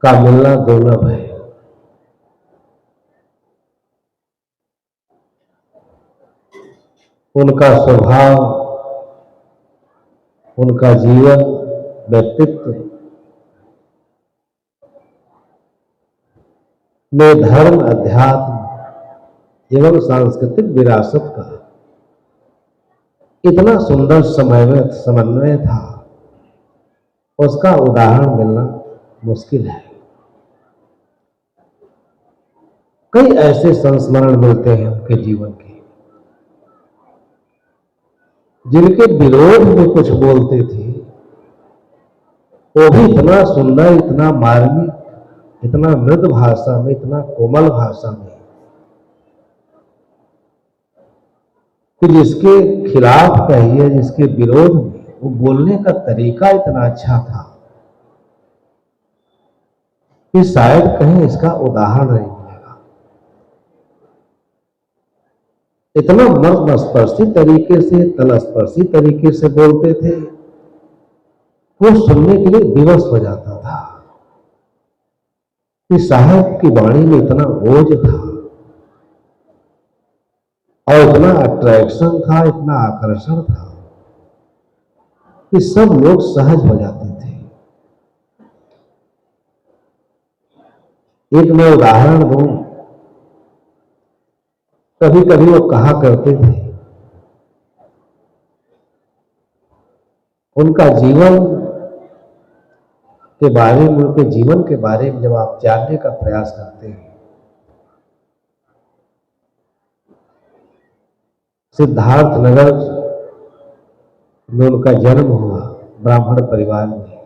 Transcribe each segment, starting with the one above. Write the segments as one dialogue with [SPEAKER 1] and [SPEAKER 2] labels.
[SPEAKER 1] का मिलना दुर्लभ है। उनका स्वभाव, उनका जीवन, व्यक्तित्व में धर्म, अध्यात्म एवं सांस्कृतिक विरासत का इतना सुंदर समन्वय था, उसका उदाहरण मिलना मुश्किल है। कई ऐसे संस्मरण मिलते हैं उनके जीवन के, जिनके विरोध में कुछ बोलते थे, वो भी इतना सुंदर, इतना मार्मिक, इतना मृदु भाषा में, इतना कोमल भाषा में, कि जिसके खिलाफ कहिए, जिसके विरोध में, वो बोलने का तरीका इतना अच्छा था कि शायद कहीं इसका उदाहरण नहीं मिलेगा। इतना मर्मस्पर्शी तरीके से, तलस्पर्शी तरीके से बोलते थे, वो सुनने के लिए विवश हो जाता था कि साहब की वाणी में इतना ओज था और इतना अट्रैक्शन था, इतना आकर्षण था कि सब लोग सहज हो जाते थे। एक मैं उदाहरण दूं, कभी कभी वो कहा करते थे, उनका जीवन के बारे में, उनके जीवन के बारे में जब आप जानने का प्रयास करते हैं, सिद्धार्थ नगर में उनका जन्म हुआ, ब्राह्मण परिवार में।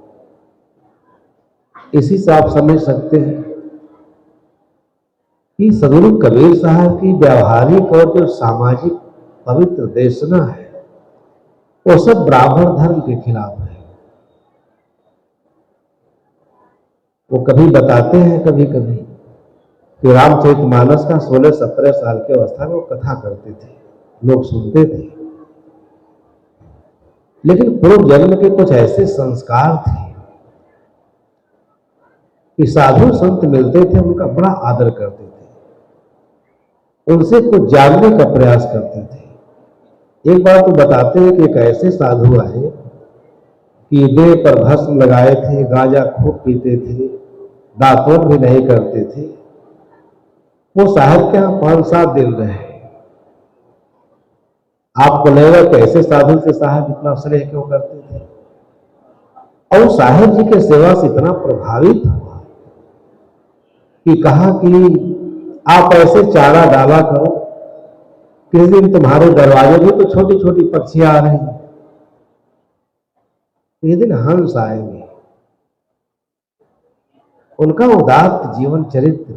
[SPEAKER 1] इसी से आप समझ सकते हैं कि सदगुरु कबीर साहब की व्यावहारिक और जो सामाजिक पवित्र देशना है, वो सब ब्राह्मण धर्म के खिलाफ है। वो कभी बताते हैं, कभी कभी, कि रामचरितमानस का 16-17 साल की अवस्था में वो कथा करते थे, लोग सुनते थे, लेकिन पूर्व जन्म के कुछ ऐसे संस्कार थे कि साधु संत मिलते थे, उनका बड़ा आदर करते थे, उनसे कुछ जानने का प्रयास करते थे। एक बार तो बताते हैं कि एक ऐसे साधु आए कि देह पर भस्म लगाए थे, गांजा खूब पीते थे, दातुन भी नहीं करते थे। वो साहब के यहां 5-7 दिन रहे। आपको लगेगा कैसे साधु से साहब इतना स्नेह क्यों करते थे, और साहेब जी के सेवा से इतना प्रभावित हुआ कि कहा कि आप ऐसे चारा डाला करो, किसी दिन तुम्हारे दरवाजे में तो छोटी छोटी पक्षियां आ रही, किसी दिन हंस आएंगे। उनका उदात्त जीवन चरित्र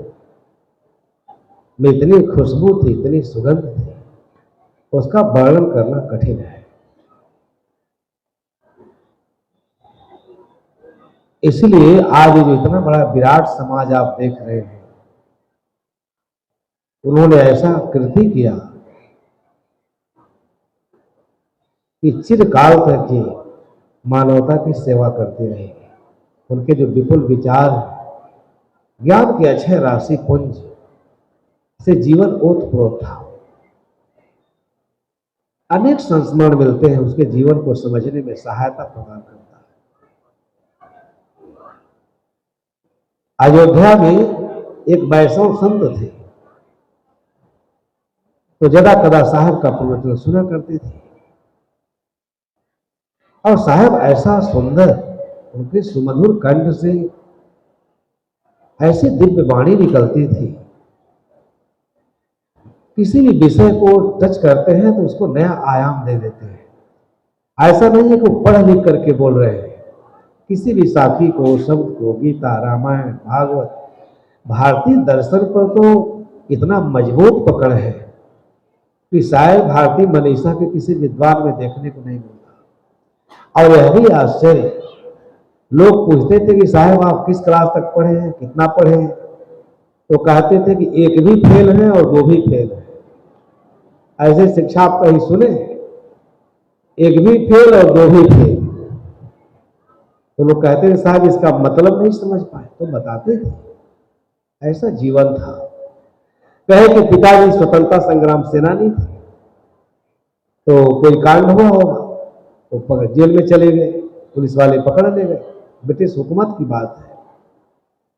[SPEAKER 1] में इतनी खुशबू थी, इतनी सुगंध थी, उसका वर्णन करना कठिन है। इसलिए आज जो इतना बड़ा विराट समाज आप देख रहे हैं, उन्होंने ऐसा कृति किया कि चिरकाल तक ये मानवता की सेवा करते रहेंगे। उनके जो विपुल विचार, ज्ञान के अक्षय राशि पुंज से जीवन ओतप्रोत था। अनेक संस्मरण मिलते हैं, उसके जीवन को समझने में सहायता प्रदान करता है। अयोध्या में एक वैष्णव संत थे, तो जदा कदा साहब का प्रवचन सुना करते थे, और साहब ऐसा सुंदर, उनके सुमधुर कंठ से ऐसी दिव्य वाणी निकलती थी, किसी भी विषय को टच करते हैं तो उसको नया आयाम दे देते हैं। ऐसा नहीं है कि वो पढ़ लिख करके बोल रहे हैं, किसी भी साखी को, शब्द को, गीता, रामायण, भागवत, भारतीय दर्शन पर तो इतना मजबूत पकड़ है कि शायद भारतीय मनीषा के किसी विद्वान में देखने को नहीं मिलता। और यह भी आश्चर्य, लोग पूछते थे कि साहब आप किस क्लास तक पढ़े हैं, कितना पढ़े हैं, तो कहते थे कि एक भी फेल है और 2 भी फेल है। ऐसे शिक्षा आप कहीं सुने? एक भी फेल और 2 भी फेल। तो लोग कहते थे साहब इसका मतलब नहीं समझ पाए, तो बताते थे। ऐसा जीवन था। कहे कि पिताजी स्वतंत्रता संग्राम सेनानी थे, तो कोई कांड हुआ होगा तो जेल में चले गए, पुलिस वाले पकड़ ले गए, ब्रिटिश हुकूमत की बात है।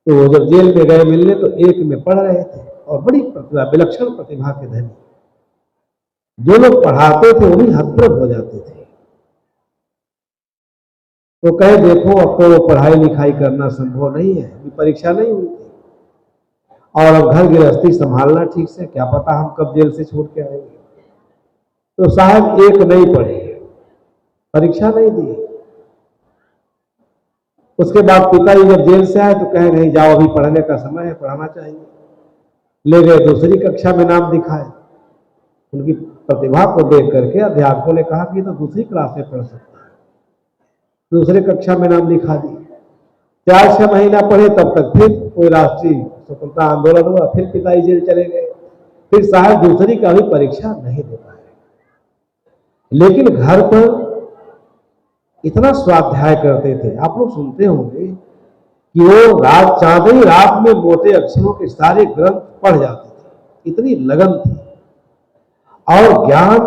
[SPEAKER 1] तो वो जब जेल में गए मिलने तो एक में पढ़ रहे थे और बड़ी प्रतिभा, विलक्षण प्रतिभा के धनी, जो लोग पढ़ाते थे वो भी हतप्रभ हो जाते थे। तो कहे देखो अब तो पढ़ाई लिखाई करना संभव नहीं है, परीक्षा नहीं हुई थी, और अब घर गृहस्थी संभालना ठीक से, क्या पता हम कब जेल से छूट के आएंगे। तो साहब एक नहीं पढ़े, परीक्षा नहीं दी। उसके बाद पिताजी जब जेल से आए तो कहे नहीं जाओ अभी पढ़ने का समय है, पढ़ाना चाहिए। ले गए, दूसरी कक्षा में नाम दिखाए। उनकी प्रतिभा को देख करके अध्यापकों ने कहा कि ये तो दूसरी क्लास में पढ़ सकता है, दूसरे कक्षा में नाम लिखा दी। 4-6 महीना पढ़े, तब तक फिर कोई राष्ट्रीय स्वतंत्रता आंदोलन हुआ, फिर पिताजी जेल चले गए। फिर साहब दूसरी का भी परीक्षा नहीं दे पाए। लेकिन घर पर इतना स्वाध्याय करते थे, आप लोग सुनते होंगे कि वो रात चांदनी रात में मोटे अक्षरों के सारे ग्रंथ पढ़ जाते थे, इतनी लगन थी। और ज्ञान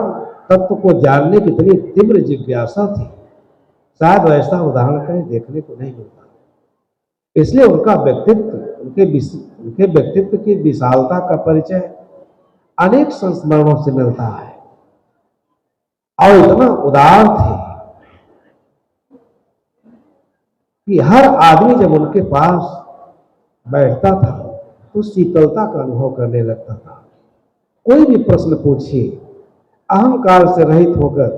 [SPEAKER 1] तत्व को जानने की इतनी तीव्र जिज्ञासा थी, शायद वैसा उदाहरण कहीं देखने को नहीं मिलता। इसलिए उनका व्यक्तित्व, उनके व्यक्तित्व की विशालता का परिचय अनेक संस्मरणों से मिलता है। और इतना उदार थे कि हर आदमी जब उनके पास बैठता था तो शीतलता का अनुभव करने लगता था। कोई भी प्रश्न पूछिए, अहंकार से रहित होकर,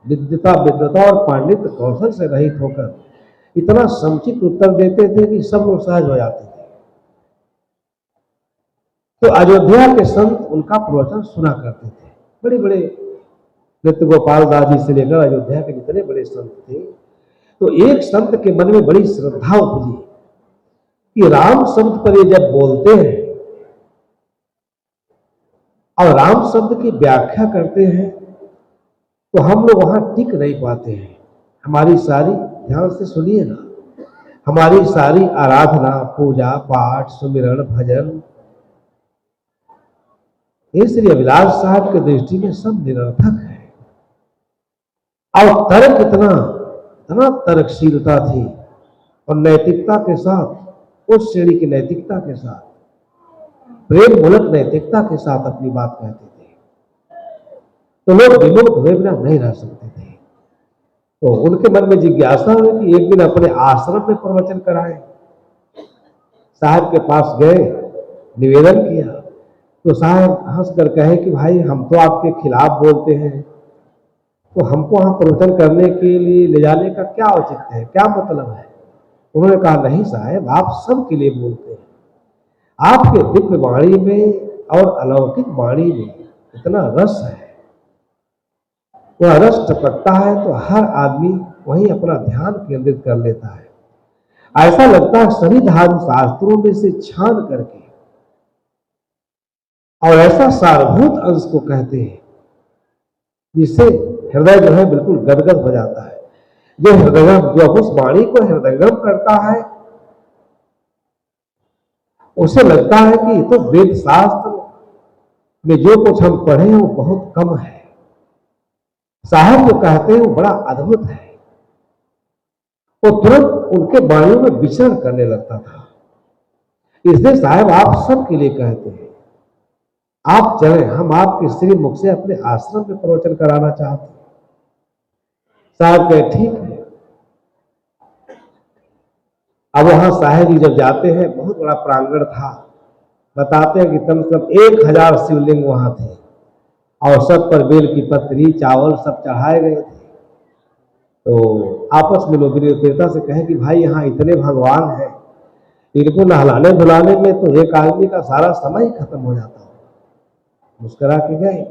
[SPEAKER 1] विद्वता और पांडित्य कौशल से रहित होकर इतना समुचित उत्तर देते थे कि सब लोग सहज हो जाते थे। तो अयोध्या के संत उनका प्रवचन सुना करते थे। बड़े बड़े नृत्य गोपाल दास जी से लेकर अयोध्या के जितने बड़े संत थे, तो एक संत के मन में बड़ी श्रद्धा उपजी कि राम शब्द पर ये जब बोलते हैं और राम शब्द की व्याख्या करते हैं तो हम लोग वहां टिक नहीं पाते हैं। हमारी सारी, ध्यान से सुनिए ना, हमारी सारी आराधना, पूजा पाठ, सुमिरन, भजन, ये श्री अभिलाष साहब की दृष्टि में सब निरर्थक है। और तर्क इतना तर्कशीलता थी और नैतिकता के साथ, उस श्रेणी की नैतिकता के साथ, प्रेम मूलक नैतिकता के साथ अपनी बात कहते थे, तो लोग विमुक्त हुए बिना नहीं रह सकते थे। तो उनके मन में जिज्ञासा हुई कि एक दिन अपने आश्रम में प्रवचन कराएं। साहब के पास गए, निवेदन किया, तो साहब हंस कर कहे कि भाई हम तो आपके खिलाफ बोलते हैं, तो हमको वहां प्रवचन करने के लिए ले जाने का क्या औचित्य है, क्या मतलब है। उन्होंने कहा नहीं साहब, आप सबके लिए बोलते हैं, आपके दिव्य वाणी में और अलौकिक वाणी में इतना रस है, वह रस टपकता है तो हर आदमी वहीं अपना ध्यान केंद्रित कर लेता है। ऐसा लगता है सभी धर्म शास्त्रों में से छान करके, और ऐसा सारभूत अंश को कहते हैं जिससे हृदय जो है बिल्कुल गदगद हो जाता है। जो उस वाणी को हृदयगम करता है उसे लगता है कि तो वेद शास्त्र में जो कुछ हम पढ़े हैं वो बहुत कम है, साहब जो कहते हैं वो बड़ा अद्भुत है। वो तुरंत उनके वाणियों में विचरण करने लगता था। इसलिए साहब आप सबके लिए कहते हैं, आप चले, हम आपके श्री मुख से अपने आश्रम में प्रवचन कराना चाहते हैं। साहब कहे ठीक है। अब वहां साहेब जी जब जाते हैं, बहुत बड़ा प्रांगण था, बताते हैं कि कम से कम 1000 शिवलिंग वहां थे और सब पर बेल की पत्री, चावल सब चढ़ाए गए थे। तो आपस में लोग विनम्रता से कहे कि भाई यहाँ इतने भगवान हैं, इनको नहलाने धुलाने में तो एक आदमी का सारा समय ही खत्म हो जाता है। मुस्कुरा के गए,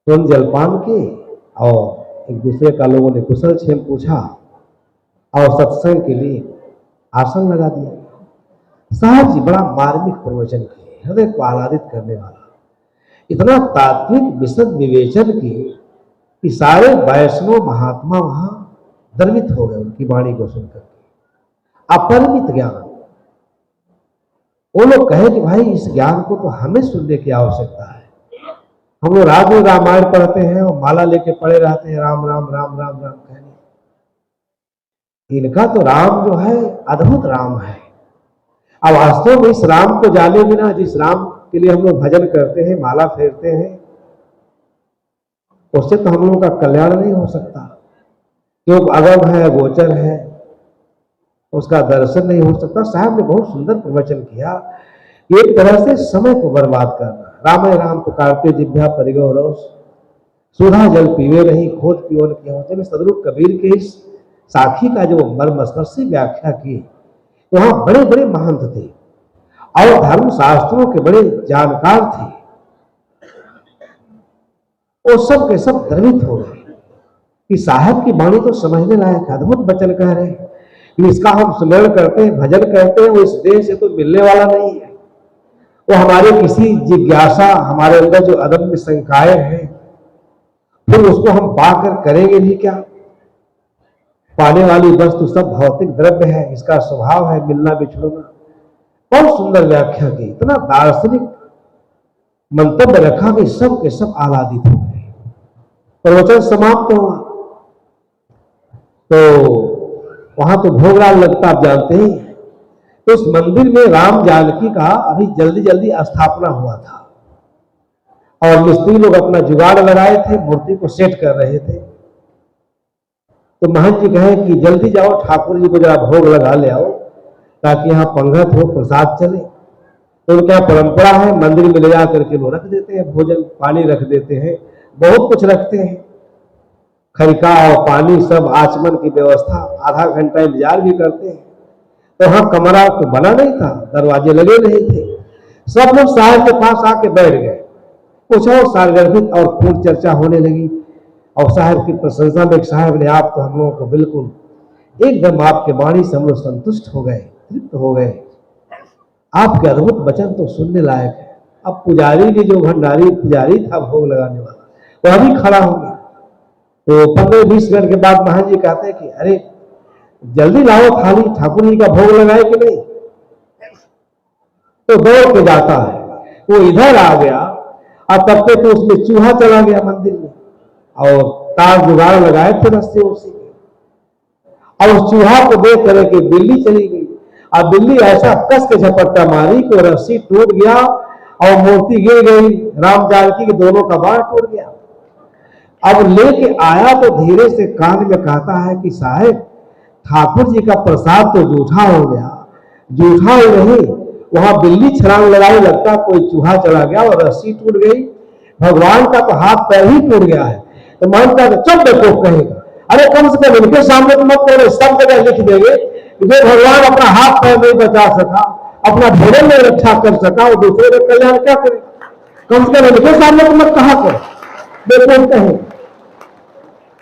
[SPEAKER 1] तुरंत जलपान किए और एक दूसरे का लोगों ने कुशल क्षेम पूछा और सत्संग के लिए आसन लगा दिया। साहब जी बड़ा मार्मिक प्रवचन किए, हृदय को आह्लादित करने वाला, इतना तात्विक विशद विवेचन किए कि सारे वैष्णव महात्मा वहां द्रवित हो गए उनकी वाणी को सुनकर। अपरिमित ज्ञान। वो लोग कहे कि भाई इस ज्ञान को तो हमें सुनने की आवश्यकता है। हम लोग रात में रामायण पढ़ते हैं और माला लेके पड़े रहते हैं, राम राम राम राम राम कहने। इनका तो राम जो है अद्भुत राम है। अब वास्तव में इस राम को जाने बिना, जिस राम के लिए हम लोग भजन करते हैं, माला फेरते हैं, उससे तो हम लोगों का कल्याण नहीं हो सकता। क्योंकि अगम है, गोचर है, उसका दर्शन नहीं हो सकता। साहब ने बहुत सुंदर प्रवचन किया। एक तरह से समय को बर्बाद करना। राम राम पुकारते जिभ्या परिगो रोष, सुधा जल पीवे नहीं खोज पियोन किया होते में सदरूप कबीर के इस साखी का जो मर्मस्पर्शी व्याख्या की, वहां बड़े बड़े महंत थे और धर्म शास्त्रों के बड़े जानकार थे। वो सब के सब द्रवित हो गए कि साहब की वाणी तो समझने लायक है, अद्भुत वचन कह रहे हैं, इसका हम स्मरण करते हैं, भजन करते हैं, वो इस देह से तो मिलने वाला नहीं है। वो हमारे किसी जिज्ञासा, हमारे अंदर जो अदम्य शंकाएं हैं, फिर उसको हम पाकर करेंगे भी क्या? पाने वाली वस्तु सब भौतिक द्रव्य है, इसका स्वभाव है मिलना बिछड़ना। बहुत सुंदर व्याख्या की, इतना दार्शनिक मंतव्य रखा कि सब के सब आह्लादित हो गए। प्रवचन समाप्त हुआ तो वहां तो भोगराग लगता, आप जानते ही। तो उस मंदिर में राम जानकी का अभी जल्दी जल्दी स्थापना हुआ था और मिस्त्री लोग अपना जुगाड़ लगाए थे, मूर्ति को सेट कर रहे थे। तो महंत जी कहे कि जल्दी जाओ, ठाकुर जी को जरा भोग लगा ले आओ ताकि यहाँ पंगत हो, प्रसाद चले। तो क्या परंपरा है, मंदिर में ले जा करके वो रख देते हैं, भोजन पानी रख देते हैं, बहुत कुछ रखते हैं, खरिका और पानी सब, आचमन की व्यवस्था, आधा घंटा इंतजार भी करते हैं। तो हाँ, कमरा तो बना नहीं था, दरवाजे लगे नहीं थे। सब लोग साहब के पास आके बैठ गए, कुछ और सारगर्भित और पूर्ण चर्चा होने लगी। और साहब की प्रशंसा में साहब ने, आप तो हम लोगों को बिल्कुल एकदम आपके वाणी से हम लोग संतुष्ट हो गए, तृप्त हो गए, आपके अद्भुत वचन तो सुनने लायक है। अब पुजारी भी, जो भंडारी पुजारी था भोग लगाने वाला, वह भी खड़ा हो गया। तो 15-20 मिनट के बाद महाराज जी कहते हैं कि अरे जल्दी लाओ थाली, ठाकुर जी का भोग लगाए कि नहीं। तो दौड़ के जाता है, वो इधर आ गया और तब तक तो उसमें चूहा चला गया मंदिर में, और तार जुगाड़ लगाए थे रस्ते उसी के। और उस चूहा को देख करके बिल्ली चली गई, और बिल्ली ऐसा कस के झपट्टा मारी कि रस्सी टूट गया और मूर्ति गिर गई। राम जानकी के दोनों का बाण टूट गया। अब लेके आया तो धीरे से कान में कहता है कि साहब, ठाकुर जी का प्रसाद तो जूठा हो गया। जूठा ही नहीं, वहां बिल्ली छलांग लगाई, लगता कोई चूहा चला गया और रस्सी टूट गई। भगवान का तो हाथ पैर ही टूट गया है। तो मानता है चुप देखो कहेगा, अरे कम से कम इनके सामने तो मत करो, सब जगह लिख देंगे जो भगवान अपना हाथ पैर नहीं बचा सका, अपना भोजन नहीं रक्षा कर सका, वो दूसरे का कल्याण क्या करे? कम से कम इनके सामने तो मत कहा करो, देखो कहे।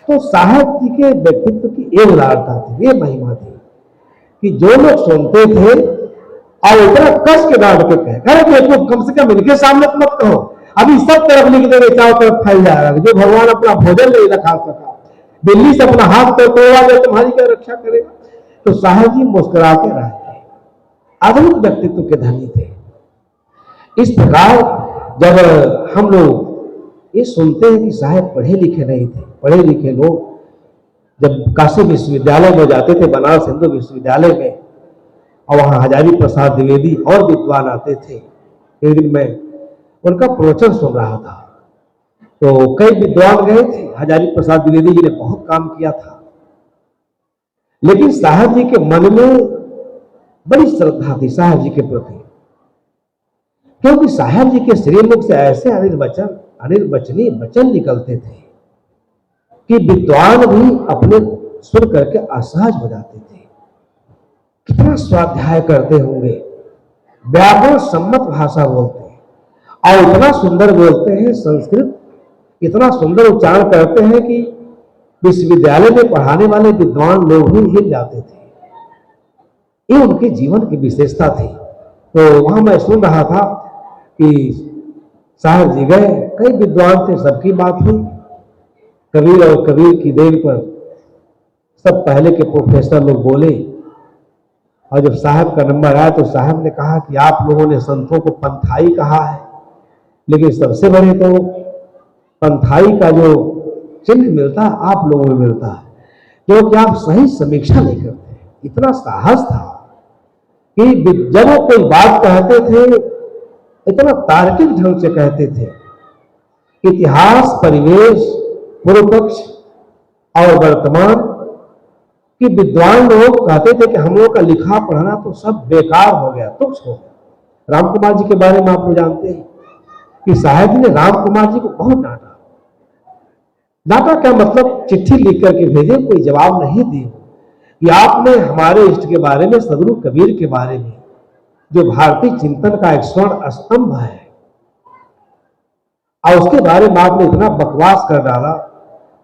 [SPEAKER 1] तो साहब जी के व्यक्तित्व की ये उदारता थी, ये महिमा थी कि जो लोग सुनते थे और इतना कस के डांट के कहे, देखो कम से कम इनके सामने तो मत कहो, अभी सब तरफ लिख देंगे, चारों तरफ फैल जाएगा जो भगवान अपना भोजन नहीं रखा सका, बिल्ली से अपना हाथ पैर तोड़ा गया, तुम्हारी क्या रक्षा करेगा? तो साहब जी मुस्कुराते रहते, अद्भुत व्यक्तित्व के धनी थे। इस प्रकार जब हम लोग ये सुनते हैं कि साहब पढ़े लिखे नहीं थे, पढ़े लिखे लोग जब काशी विश्वविद्यालय में जाते थे, बनारस हिंदू विश्वविद्यालय में, और वहां हजारी प्रसाद द्विवेदी और विद्वान आते थे। एक दिन मैं उनका प्रवचन सुन रहा था, तो कई विद्वान गए थे, हजारी प्रसाद द्विवेदी जी ने बहुत काम किया था, लेकिन साहब जी के मन में बड़ी श्रद्धा थी साहब जी के प्रति, क्योंकि साहब जी के श्रीमुख से ऐसे अनिर्वचनीय वचन निकलते थे कि विद्वान भी अपने सुन करके असहज हो जाते थे। कितना स्वाध्याय करते होंगे, व्याकरण सम्मत भाषा बोलते हैं और इतना सुंदर बोलते हैं, संस्कृत इतना सुंदर उच्चारण करते हैं कि विश्वविद्यालय में पढ़ाने वाले विद्वान लोग भी हिल जाते थे। ये उनके जीवन की विशेषता थी। तो वहां मैं सुन रहा था कि साहब जी गए, कई विद्वान थे, सबकी बात हुई, कबीर और कबीर की देन पर सब पहले के प्रोफेसर लोग बोले, और जब साहब का नंबर आया तो साहब ने कहा कि आप लोगों ने संतों को पंथाई कहा है, लेकिन सबसे बड़े तो पंथाई का जो चिन्ह मिलता है आप लोगों में मिलता है, क्योंकि आप सही समीक्षा नहीं करते। इतना साहस था कि जब वो कोई बात कहते थे इतना तार्किक ढंग से कहते थे। इतिहास, परिवेश, पूर्व पक्ष और वर्तमान कि विद्वान लोग कहते थे कि हम लोग का लिखा पढ़ना तो सब बेकार हो गया, तुच्छ हो गया। राम कुमार जी के बारे में आप लोग जानते हैं कि साहब जी ने राम कुमार जी को बहुत डांटा। डांटा क्या मतलब, चिट्ठी लिख करके भेजे, कोई जवाब नहीं दिए कि आपने हमारे इष्ट के बारे में, सदगुरु कबीर के बारे में, जो भारतीय चिंतन का एक स्वर्ण स्तंभ है, और उसके बारे में आपने इतना बकवास कर डाला।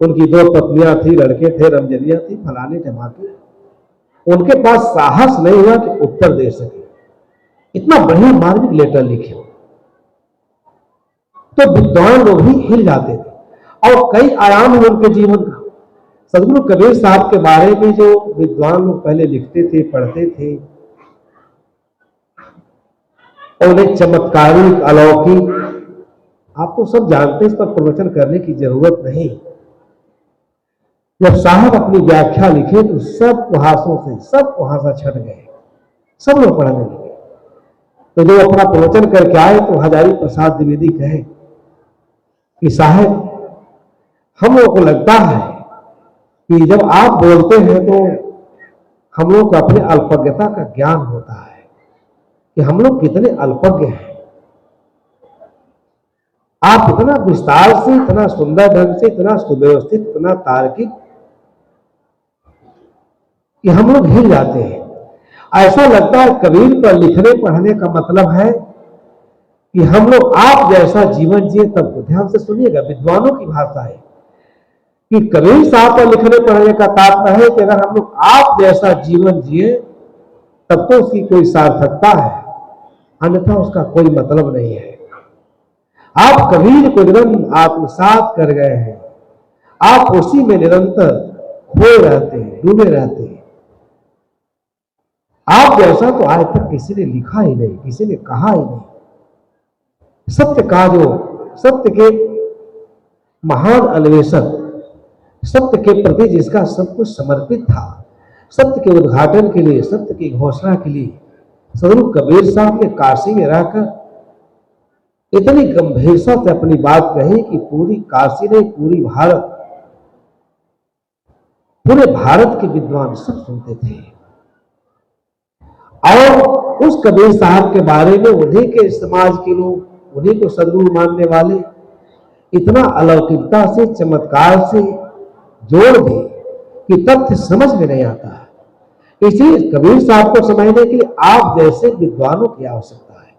[SPEAKER 1] उनकी 2 पत्नियां थी, लड़के थे, रमजनिया थी, फलाने टमाके, उनके पास साहस नहीं हुआ कि उत्तर दे सके। इतना बढ़िया मार्मिक लेटर लिखे तो विद्वान लोग ही हिल जाते थे। और कई आयाम है उनके जीवन का। सदगुरु कबीर साहब के बारे में जो विद्वान लोग पहले लिखते थे, पढ़ते थे, और उन्हें चमत्कारिक, अलौकिक, आप तो सब जानते हैं, इस पर प्रवचन करने की जरूरत नहीं। जब साहब अपनी व्याख्या लिखे तो सब कुहासों से, सब कुहासा छट गए, सब लोग पढ़ने लगे। तो जो अपना प्रवचन करके आए तो हजारी प्रसाद द्विवेदी कहे कि साहब, हम लोग को लगता है कि जब आप बोलते हैं तो हम लोग को अपने अल्पज्ञता का ज्ञान होता है कि हम लोग कितने अल्पज्ञ हैं। आप इतना विस्तार से, इतना सुंदर ढंग से, इतना सुव्यवस्थित, इतना तार्किक कि हम लोग हिल जाते हैं। ऐसा लगता है कबीर पर लिखने पढ़ने का मतलब है कि हम लोग आप जैसा जीवन जिए। तब ध्यान से सुनिएगा, विद्वानों की भाषा है कि कबीर साहब पर लिखने पढ़ने का तात्पर्य है कि अगर हम लोग आप जैसा जीवन जिए तब तो उसकी कोई सार्थकता है, अन्यथा उसका कोई मतलब नहीं है। आप कबीर को एकदम आत्मसात कर गए हैं, आप उसी में निरंतर खोए रहते हैं, डूबे रहते हैं। आप जैसा तो आज तक किसी ने लिखा ही नहीं, किसी ने कहा ही नहीं। सत्य का जो, सत्य के महान अन्वेषक, सत्य के प्रति जिसका सब कुछ समर्पित था, सत्य के उद्घाटन के लिए, सत्य की घोषणा के लिए सदगुरु कबीर साहब ने काशी में रहकर इतनी गंभीरता से अपनी बात कही कि पूरी काशी ने, पूरी भारत, पूरे भारत के विद्वान सब सुनते थे। और उस कबीर साहब के बारे में उन्हीं के समाज के लोग, उन्हीं को सदगुरु मानने वाले इतना अलौकिकता से, चमत्कार से जोड़ दे कि तथ्य समझ में नहीं आता है। इसी कबीर साहब को समझने के लिए आप जैसे विद्वानों की आवश्यकता है।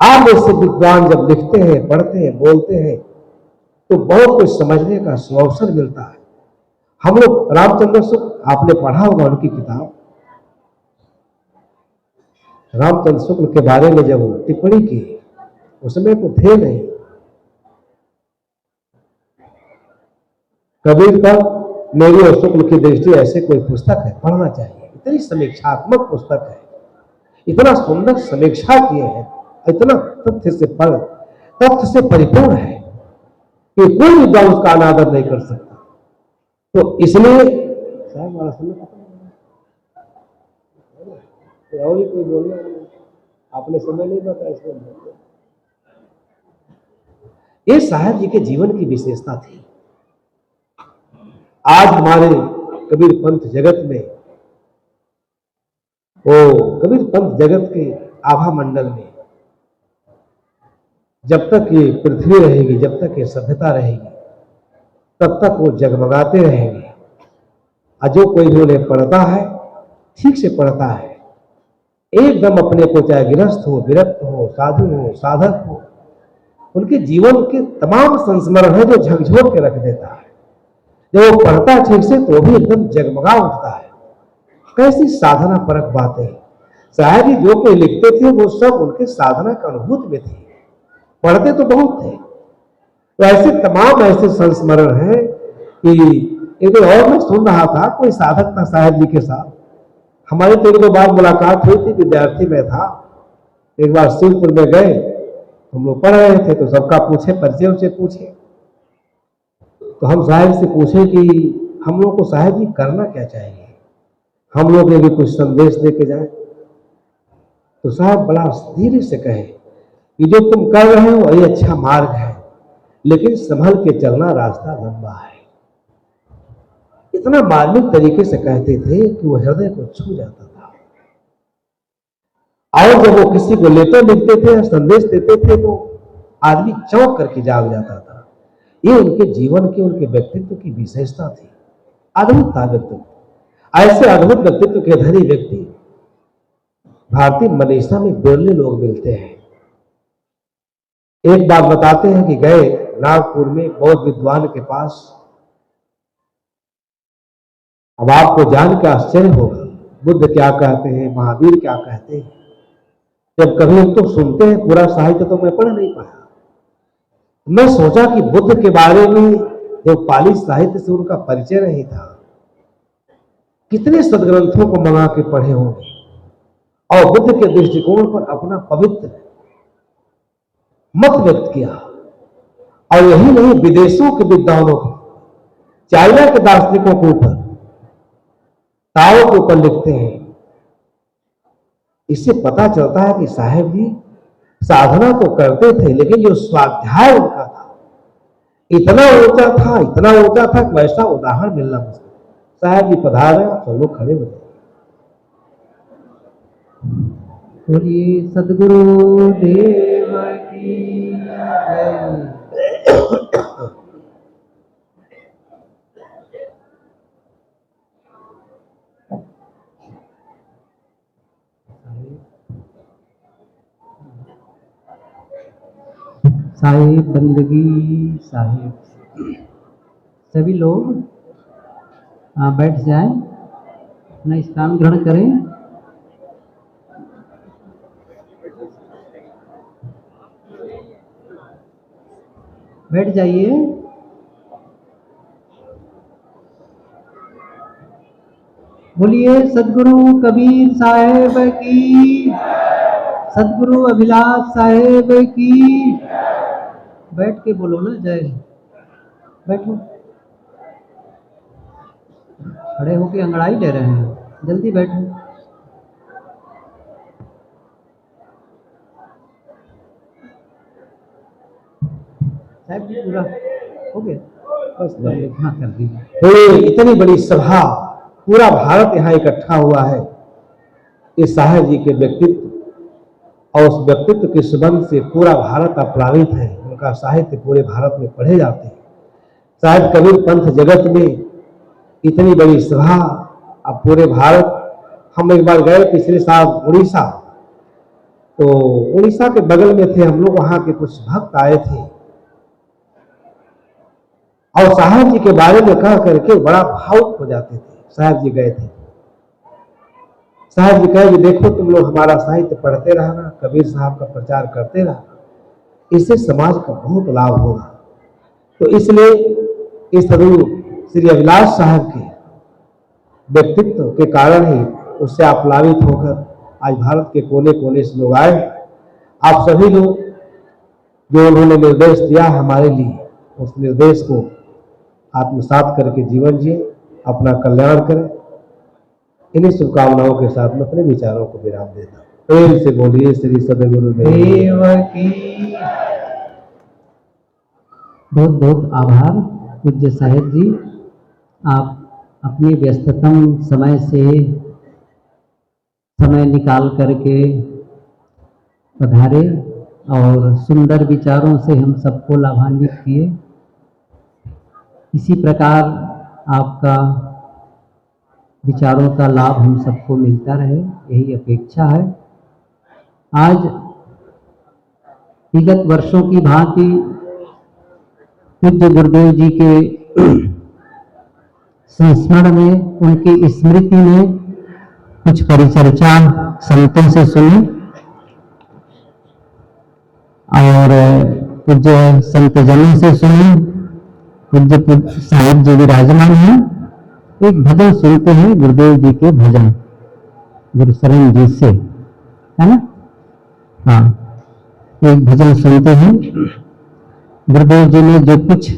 [SPEAKER 1] आप जैसे विद्वान जब लिखते हैं, पढ़ते हैं, बोलते हैं तो बहुत कुछ समझने का अवसर मिलता है। हम लोग रामचंद्र शुक्ल, आपने पढ़ा होगा उनकी किताब, रामचंद्र शुक्ल के बारे में जब टिप्पणी की, उसमें तो थे नहीं। कबीर पर मेरी और शुक्ल की दृष्टि ऐसे कोई पुस्तक है, पढ़ना चाहिए। इतनी समीक्षात्मक पुस्तक है, इतना सुंदर समीक्षा किए हैं, इतना तथ्य से पर, तथ्य से परिपूर्ण है कि कोई विद्वान उसका अनादर नहीं कर सकता। तो इसलिए साहब वाला समय और ही कोई बोलना, आपने समय नहीं बताया इसमें। ये साहब जी के जीवन की विशेषता थी। आज हमारे कबीर पंथ जगत में, वो कबीर पंथ जगत के आभा मंडल में जब तक ये पृथ्वी रहेगी, जब तक ये सभ्यता रहेगी, तब तक वो जगमगाते रहेंगे। और जो कोई भी उन्हें पढ़ता है, ठीक से पढ़ता है, एकदम अपने को, चाहे गृहस्थ हो, विरक्त हो, साधु हो, साधक हो, उनके जीवन के तमाम संस्मरण है जो झकझोर के रख देता है। जब वो पढ़ता है ठीक से तो वो भी एकदम जगमगा उठता है। कैसी साधना परक बातें। शायद ही जो कोई लिखते थे वो सब उनके साधना का अनुभूत में थे, पढ़ते तो बहुत थे। तो ऐसे तमाम ऐसे संस्मरण हैं कि एक दिन और मैं सुन रहा था, कोई साधक था साहेब जी के साथ, हमारी तो एक दो बार मुलाकात हुई थी, विद्यार्थी में था। एक बार शिवपुर में गए, हम लोग पढ़ रहे थे, तो सबका पूछे, परिचय उसे पूछे, तो हम साहेब से पूछे कि हम लोग को साहेब जी करना क्या चाहिए, हम लोग ने भी कुछ संदेश दे के जाए। तो साहब बड़ा धीरे से कहे कि जो तुम कर रहे हो वही अच्छा मार्ग है, लेकिन संभल के चलना, रास्ता लंबा है। इतना मार्मिक तरीके से कहते थे कि वो हृदय को छू जाता था। और जब वो किसी को लेटर लिखते थे या संदेश देते थे तो आदमी चौंक करके जाग जाता था। ये उनके जीवन के, उनके व्यक्तित्व की विशेषता थी। अद्भुत था व्यक्तित्व। ऐसे अद्भुत व्यक्तित्व के धनी व्यक्ति भारतीय मनीषा में बिरले लोग मिलते हैं। एक बात बताते हैं कि गए नागपुर में बौद्ध विद्वान के पास। अब आपको जान के आश्चर्य होगा, बुद्ध क्या कहते हैं, महावीर क्या कहते हैं। जब कभी हम तो सुनते हैं, पूरा साहित्य तो मैं पढ़ नहीं पाया। मैं सोचा कि बुद्ध के बारे में जो पाली साहित्य से उनका परिचय नहीं था, कितने सदग्रंथों को मंगा के पढ़े होंगे और बुद्ध के दृष्टिकोण पर अपना पवित्र मत व्यक्त किया। और यही नहीं, विदेशों के विद्वानों को, चाइना के दार्शनिकों के ऊपर, ताओ के ऊपर लिखते हैं। इससे पता चलता है कि साहेब जी साधना तो करते थे, लेकिन जो स्वाध्याय उनका था इतना ऊंचा था, इतना ऊंचा था कि वैसा उदाहरण मिलना मुश्किल। साहेब जी पधारे, सब लोग खड़े हो गए।
[SPEAKER 2] बोलिए सदगुरु देव की जय। साहिब बंदगी साहिब, सभी लोग बैठ जाएं, अपना स्थान ग्रहण करें। बैठ जाइए। बोलिए सदगुरु कबीर साहेब की, सदगुरु अभिलाष साहेब की। बैठ के बोलो ना जय। बैठो, खड़े होके अंगड़ाई ले रहे हैं, जल्दी बैठो। साहब जी पूरा हो गया, बस हाँ कर दीजिए।
[SPEAKER 1] इतनी बड़ी सभा, पूरा भारत यहाँ इकट्ठा हुआ है। इस साहेब जी के व्यक्तित्व और उस व्यक्तित्व के संबंध से पूरा भारत अप्लावित है। उनका साहित्य पूरे भारत में पढ़े जाते हैं। शायद कबीर पंथ जगत में इतनी बड़ी सभा, अब पूरे भारत। हम एक बार गए पिछले साल उड़ीसा, तो उड़ीसा के बगल में थे हम लोग, वहां के कुछ भक्त आए थे और साहब जी के बारे में कह करके बड़ा भावुक हो जाते थे। साहब जी गए थे, साहब जी कहे कि देखो तुम लोग हमारा साहित्य पढ़ते रहना, कबीर साहब का प्रचार करते रहना, इससे समाज का बहुत लाभ होगा। तो इसलिए इस सदगुरु श्री अभिलाष साहब के व्यक्तित्व के कारण ही उससे आप्लावित होकर आज भारत के कोने कोने से लोग आए। आप सभी लोग जो उन्होंने निर्देश दिया हमारे लिए, उस निर्देश को आत्मसात करके जीवन जिए, अपना कल्याण करें। इन्हीं शुभकामनाओं के साथ में अपने विचारों को विराम देता हूं। प्रेम से बोलिए श्री सदगुरु देव की।
[SPEAKER 2] बहुत बहुत आभार पूज्य साहेब जी, आप अपने व्यस्ततम समय से समय निकाल करके पधारे और सुंदर विचारों से हम सबको लाभान्वित किए। इसी प्रकार आपका विचारों का लाभ हम सबको मिलता रहे, यही अपेक्षा है। आज विगत वर्षों की भांति पूज्य गुरुदेव जी के संस्मरण में, उनकी स्मृति में कुछ परिचर्चा संतों से सुनी और पूज्य संतजनों से सुनी। पूज्य साहिब जी विराजमान हैं। एक भजन सुनते हैं गुरुदेव जी के भजन, गुरु शरण जी से, है ना। हाँ, एक भजन सुनते हैं। गुरुदेव जी ने जो कुछ